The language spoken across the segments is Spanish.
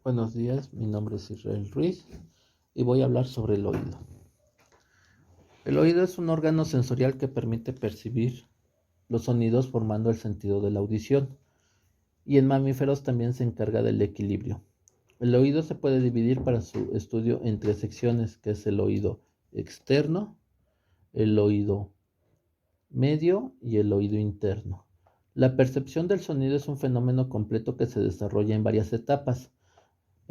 Buenos días, mi nombre es Israel Ruiz y voy a hablar sobre el oído. El oído es un órgano sensorial que permite percibir los sonidos formando el sentido de la audición y en mamíferos también se encarga del equilibrio. El oído se puede dividir para su estudio en tres secciones, que es el oído externo, el oído medio y el oído interno. La percepción del sonido es un fenómeno completo que se desarrolla en varias etapas.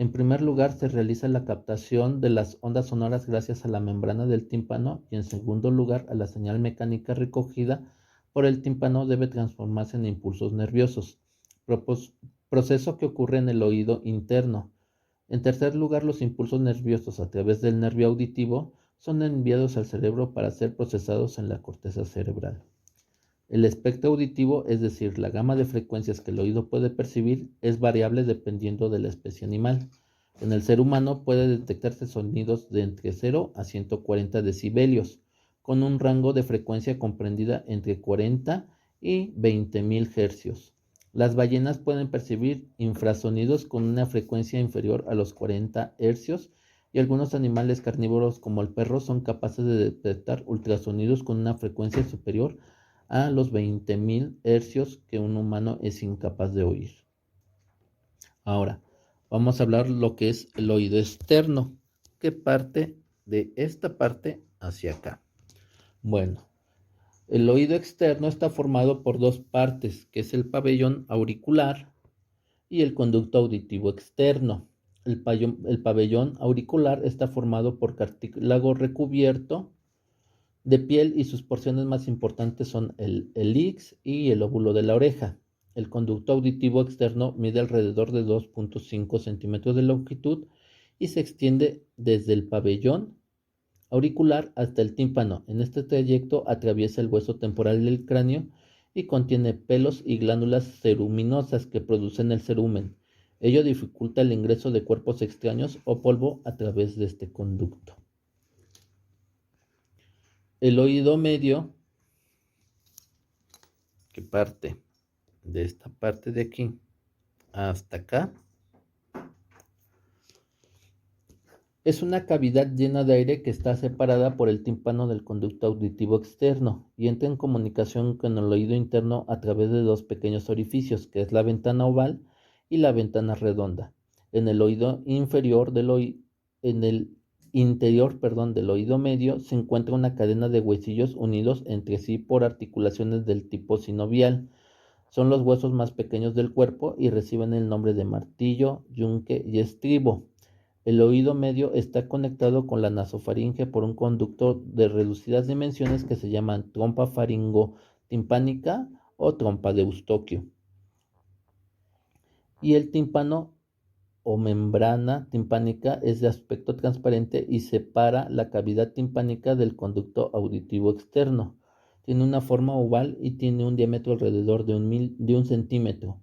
En primer lugar, se realiza la captación de las ondas sonoras gracias a la membrana del tímpano y en segundo lugar, a la señal mecánica recogida por el tímpano debe transformarse en impulsos nerviosos, proceso que ocurre en el oído interno. En tercer lugar, los impulsos nerviosos a través del nervio auditivo son enviados al cerebro para ser procesados en la corteza cerebral. El espectro auditivo, es decir, la gama de frecuencias que el oído puede percibir, es variable dependiendo de la especie animal. En el ser humano puede detectarse sonidos de entre 0 a 140 decibelios, con un rango de frecuencia comprendida entre 40 y 20.000 hercios. Las ballenas pueden percibir infrasonidos con una frecuencia inferior a los 40 hercios y algunos animales carnívoros como el perro son capaces de detectar ultrasonidos con una frecuencia superior a los 20.000 hercios que un humano es incapaz de oír. Ahora, vamos a hablar lo que es el oído externo, que parte de esta parte hacia acá. Bueno, el oído externo está formado por dos partes, que es el pabellón auricular y el conducto auditivo externo. El pabellón auricular está formado por cartílago recubierto de piel y sus porciones más importantes son el helix y el óvulo de la oreja. El conducto auditivo externo mide alrededor de 2.5 centímetros de longitud y se extiende desde el pabellón auricular hasta el tímpano. En este trayecto atraviesa el hueso temporal del cráneo y contiene pelos y glándulas ceruminosas que producen el cerumen. Ello dificulta el ingreso de cuerpos extraños o polvo a través de este conducto. El oído medio, que parte de esta parte de aquí hasta acá, es una cavidad llena de aire que está separada por el tímpano del conducto auditivo externo y entra en comunicación con el oído interno a través de dos pequeños orificios, que es la ventana oval y la ventana redonda. En el oído inferior en el interior, del oído medio se encuentra una cadena de huesillos unidos entre sí por articulaciones del tipo sinovial. Son los huesos más pequeños del cuerpo y reciben el nombre de martillo, yunque y estribo. El oído medio está conectado con la nasofaringe por un conducto de reducidas dimensiones que se llaman trompa faringotimpánica o trompa de Eustaquio. Y el tímpano o membrana timpánica es de aspecto transparente y separa la cavidad timpánica del conducto auditivo externo. Tiene una forma oval y tiene un diámetro alrededor de un centímetro.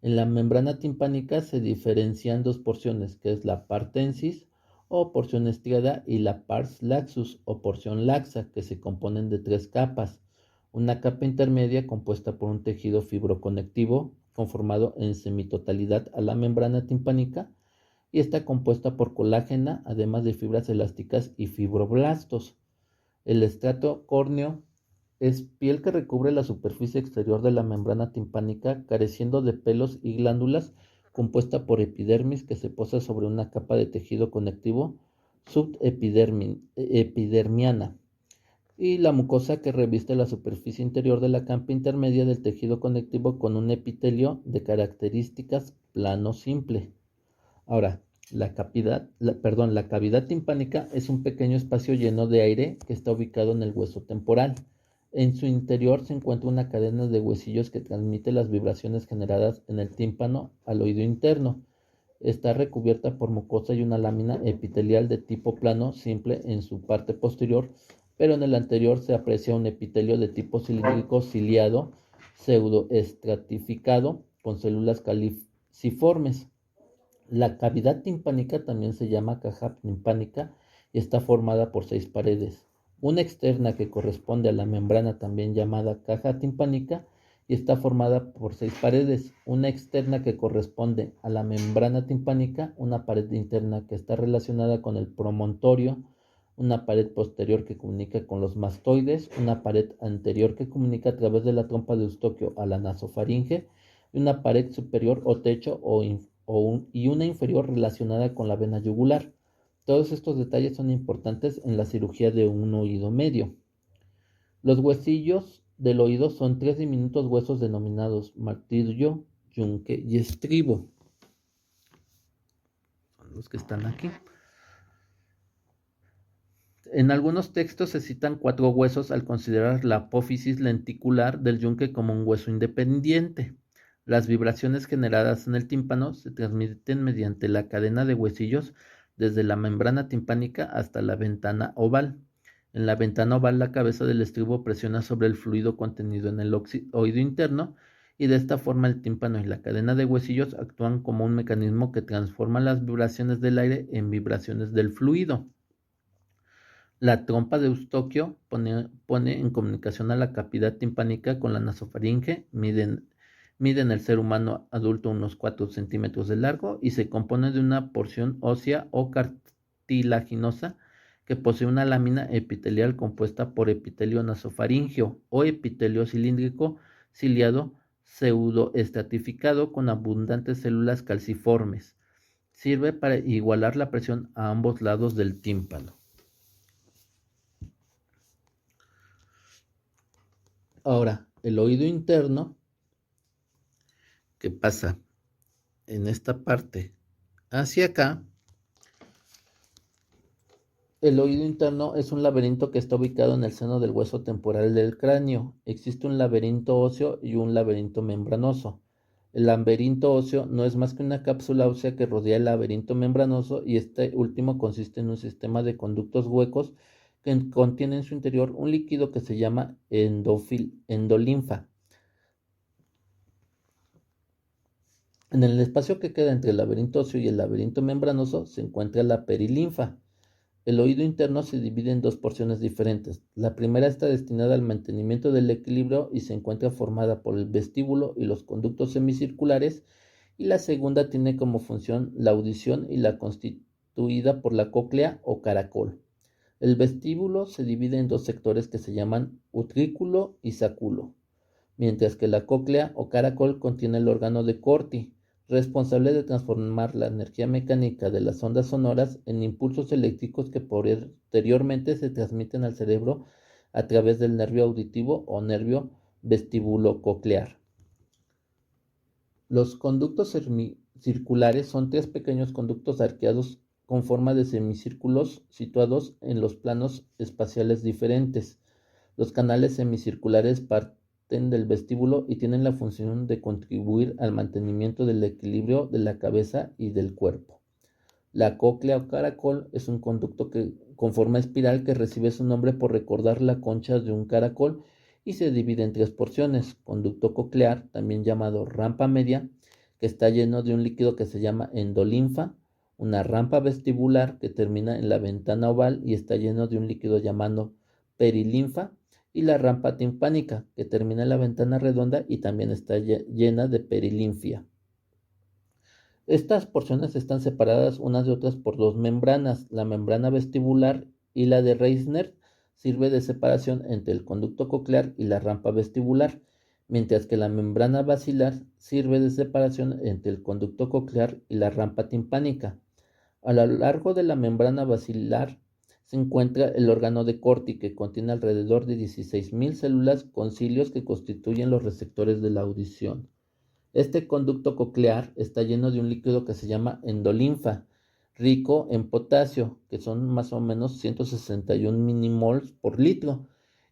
En la membrana timpánica se diferencian dos porciones, que es la partensis o porción estriada y la pars laxus o porción laxa, que se componen de tres capas. Una capa intermedia compuesta por un tejido fibroconectivo conformado en semitotalidad a la membrana timpánica y está compuesta por colágena, además de fibras elásticas y fibroblastos. El estrato córneo es piel que recubre la superficie exterior de la membrana timpánica, careciendo de pelos y glándulas, compuesta por epidermis que se posa sobre una capa de tejido conectivo subepidermiana, y la mucosa que reviste la superficie interior de la capa intermedia del tejido conectivo con un epitelio de características plano simple. Ahora, la cavidad timpánica es un pequeño espacio lleno de aire que está ubicado en el hueso temporal. En su interior se encuentra una cadena de huesillos que transmite las vibraciones generadas en el tímpano al oído interno. Está recubierta por mucosa y una lámina epitelial de tipo plano simple en su parte posterior, pero en el anterior se aprecia un epitelio de tipo cilíndrico ciliado, pseudoestratificado, con células caliciformes. La cavidad timpánica también se llama caja timpánica y está formada por 6 paredes. Una externa que corresponde a la membrana también llamada caja timpánica y está formada por 6 paredes, una externa que corresponde a la membrana timpánica, una pared interna que está relacionada con el promontorio, una pared posterior que comunica con los mastoides, una pared anterior que comunica a través de la trompa de Eustoquio a la nasofaringe, y una pared superior o techo y una inferior relacionada con la vena yugular. Todos estos detalles son importantes en la cirugía de un oído medio. Los huesillos del oído son 3 diminutos huesos denominados martillo, yunque y estribo. Son los que están aquí. En algunos textos se citan 4 huesos al considerar la apófisis lenticular del yunque como un hueso independiente. Las vibraciones generadas en el tímpano se transmiten mediante la cadena de huesillos desde la membrana timpánica hasta la ventana oval. En la ventana oval, la cabeza del estribo presiona sobre el fluido contenido en el oído interno y de esta forma el tímpano y la cadena de huesillos actúan como un mecanismo que transforma las vibraciones del aire en vibraciones del fluido. La trompa de Eustoquio pone en comunicación a la cavidad timpánica con la nasofaringe, mide en el ser humano adulto unos 4 centímetros de largo y se compone de una porción ósea o cartilaginosa que posee una lámina epitelial compuesta por epitelio nasofaringeo o epitelio cilíndrico ciliado pseudoestratificado con abundantes células calciformes. Sirve para igualar la presión a ambos lados del tímpano. Ahora, el oído interno, que pasa en esta parte hacia acá, el oído interno es un laberinto que está ubicado en el seno del hueso temporal del cráneo. Existe un laberinto óseo y un laberinto membranoso. El laberinto óseo no es más que una cápsula ósea que rodea el laberinto membranoso y este último consiste en un sistema de conductos huecos que contiene en su interior un líquido que se llama endolinfa. En el espacio que queda entre el laberinto óseo y el laberinto membranoso se encuentra la perilinfa. El oído interno se divide en 2 porciones diferentes. La primera está destinada al mantenimiento del equilibrio y se encuentra formada por el vestíbulo y los conductos semicirculares, y la segunda tiene como función la audición y la constituida por la cóclea o caracol. El vestíbulo se divide en 2 sectores que se llaman utrículo y sacúlo, mientras que la cóclea o caracol contiene el órgano de Corti, responsable de transformar la energía mecánica de las ondas sonoras en impulsos eléctricos que posteriormente se transmiten al cerebro a través del nervio auditivo o nervio vestibulococlear. Los conductos semicirculares son 3 pequeños conductos arqueados con forma de semicírculos situados en los planos espaciales diferentes. Los canales semicirculares parten del vestíbulo y tienen la función de contribuir al mantenimiento del equilibrio de la cabeza y del cuerpo. La cóclea o caracol es un conducto con forma espiral que recibe su nombre por recordar la concha de un caracol y se divide en 3 porciones. Conducto coclear, también llamado rampa media, que está lleno de un líquido que se llama endolinfa, una rampa vestibular que termina en la ventana oval y está lleno de un líquido llamado perilinfa, y la rampa timpánica que termina en la ventana redonda y también está llena de perilinfia. Estas porciones están separadas unas de otras por 2 membranas. La membrana vestibular y la de Reisner sirve de separación entre el conducto coclear y la rampa vestibular, mientras que la membrana basilar sirve de separación entre el conducto coclear y la rampa timpánica. A lo largo de la membrana basilar se encuentra el órgano de Corti, que contiene alrededor de 16.000 células con cilios que constituyen los receptores de la audición. Este conducto coclear está lleno de un líquido que se llama endolinfa, rico en potasio, que son más o menos 161 minimols por litro,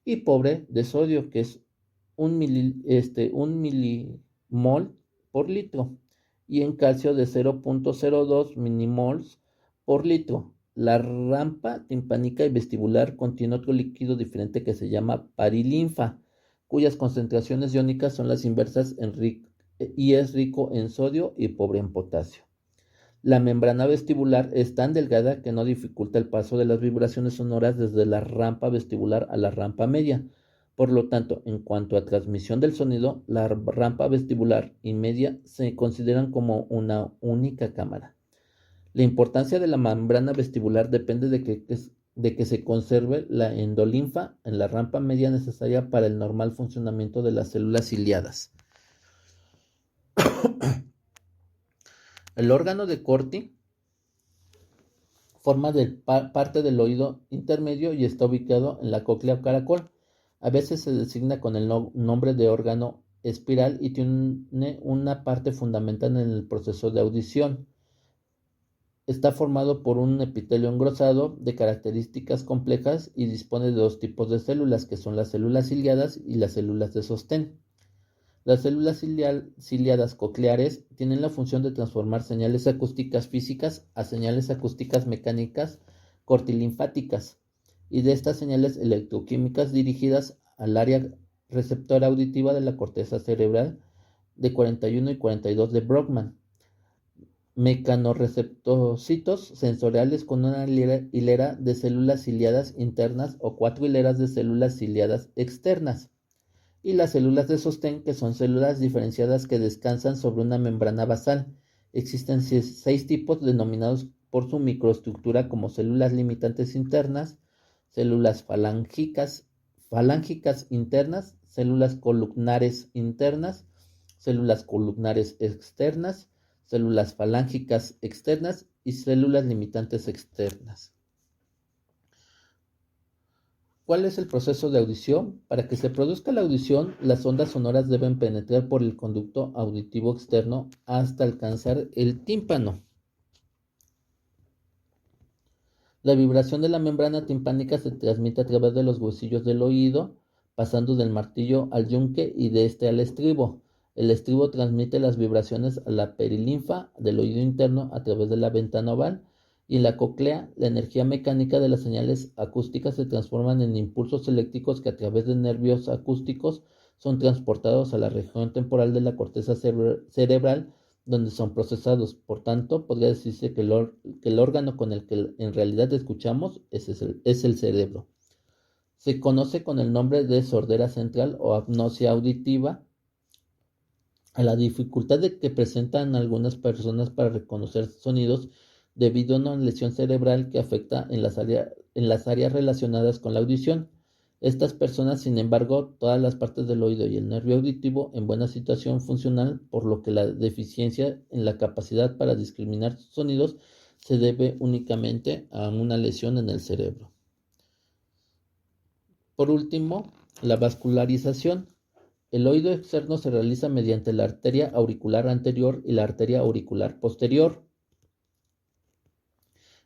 y pobre de sodio, que es 1 milimol por litro, y en calcio de 0.02 minimols por litro. La rampa timpánica y vestibular contiene otro líquido diferente que se llama perilinfa, cuyas concentraciones iónicas son las inversas y es rico en sodio y pobre en potasio. La membrana vestibular es tan delgada que no dificulta el paso de las vibraciones sonoras desde la rampa vestibular a la rampa media. Por lo tanto, en cuanto a transmisión del sonido, la rampa vestibular y media se consideran como una única cámara. La importancia de la membrana vestibular depende de que se conserve la endolinfa en la rampa media necesaria para el normal funcionamiento de las células ciliadas. El órgano de Corti forma parte del oído intermedio y está ubicado en la cóclea o caracol. A veces se designa con el nombre de órgano espiral y tiene una parte fundamental en el proceso de audición. Está formado por un epitelio engrosado de características complejas y dispone de dos tipos de células, que son las células ciliadas y las células de sostén. Las células ciliadas cocleares tienen la función de transformar señales acústicas físicas a señales acústicas mecánicas cortilinfáticas y de estas señales electroquímicas dirigidas al área receptora auditiva de la corteza cerebral de 41 y 42 de Brockman. Mecanorreceptocitos sensoriales con una hilera de células ciliadas internas o 4 hileras de células ciliadas externas. Y las células de sostén, que son células diferenciadas que descansan sobre una membrana basal. Existen 6 tipos denominados por su microestructura como células limitantes internas, células falángicas internas, células columnares internas, células columnares externas, células falángicas externas y células limitantes externas. ¿Cuál es el proceso de audición? Para que se produzca la audición, las ondas sonoras deben penetrar por el conducto auditivo externo hasta alcanzar el tímpano. La vibración de la membrana timpánica se transmite a través de los huesillos del oído, pasando del martillo al yunque y de este al estribo. El estribo transmite las vibraciones a la perilinfa del oído interno a través de la ventana oval, y en la cóclea, la energía mecánica de las señales acústicas se transforman en impulsos eléctricos que a través de nervios acústicos son transportados a la región temporal de la corteza cerebral, donde son procesados. Por tanto, podría decirse que el órgano con el que en realidad escuchamos es el cerebro. Se conoce con el nombre de sordera central o agnosia auditiva a la dificultad que presentan algunas personas para reconocer sonidos debido a una lesión cerebral que afecta en las áreas relacionadas con la audición. Estas personas, sin embargo, todas las partes del oído y el nervio auditivo en buena situación funcional, por lo que la deficiencia en la capacidad para discriminar sonidos se debe únicamente a una lesión en el cerebro. Por último, la vascularización. El oído externo se realiza mediante la arteria auricular anterior y la arteria auricular posterior.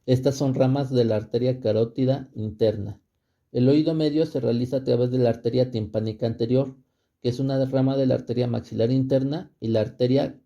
Estas son ramas de la arteria carótida interna. El oído medio se realiza a través de la arteria timpánica anterior, que es una rama de la arteria maxilar interna, y la arteria